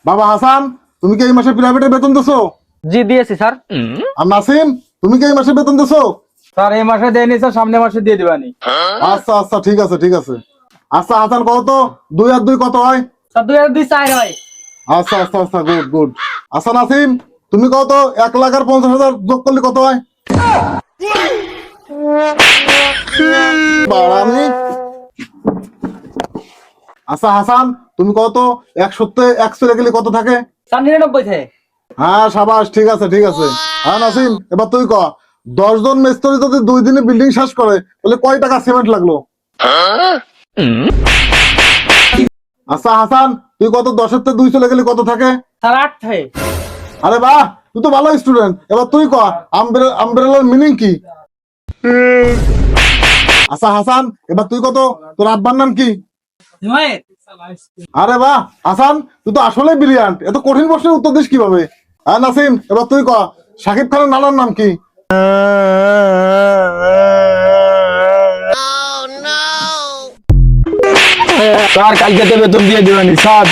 বাবা হাসান, তুমি কি এই মাসে প্রাইভেটে বেতন দিছো? জি দিয়েছি স্যার। আর নাসিম, তুমি কি এই মাসে বেতন দিছো? স্যার এই মাসে দেয়নি স্যার, সামনের মাসে দিয়ে দিবানি। আচ্ছা আচ্ছা, ঠিক আছে ঠিক আছে। আচ্ছা হাসান, কত 2 আর 2 কত হয়? স্যার 2 আর 2 4 হয়। আচ্ছা আচ্ছা আচ্ছা, গুড গুড। আচ্ছা নাসিম, তুমি কত 1 লাখ আর 50,000 যোগ করলে কত হয়? বাড়ানি। আচ্ছা হাসান, তুমি কত 100-তে 1 চলে গেলে কত থাকে? স্যার 99 থেকে। হ্যাঁ সাবাস, ঠিক আছে ঠিক আছে। হ্যাঁ নাসিম, এবার তুই ক, 10 জন মিস্ত্রি যদি 2 দিনে বিল্ডিং শেষ করে তাহলে কয় টাকা সিমেন্ট লাগলো? আচ্ছা হাসান, তুই কত 10-তে 2 চলে গেলে কত থাকে? স্যার 8 থেকে। আরে বাহ, তুই তো ভালো স্টুডেন্ট। এবার তুই ক, আমব্রেলার মিনিং কি? আচ্ছা হাসান, এবার তুই কত, তোর আব্বার নাম কি? জুমায়ের। আরে বাহ হাসান, তুই তো আসলেই ব্রিলিয়ান্ট। এত কঠিন প্রশ্নের উত্তর দিস কিভাবে? হ্যাঁ নাসিম, এবার তুই ক, শাকিব খানের নানার নাম কি? স্যার কালকে বেতন দিয়ে দিবানি স্যার।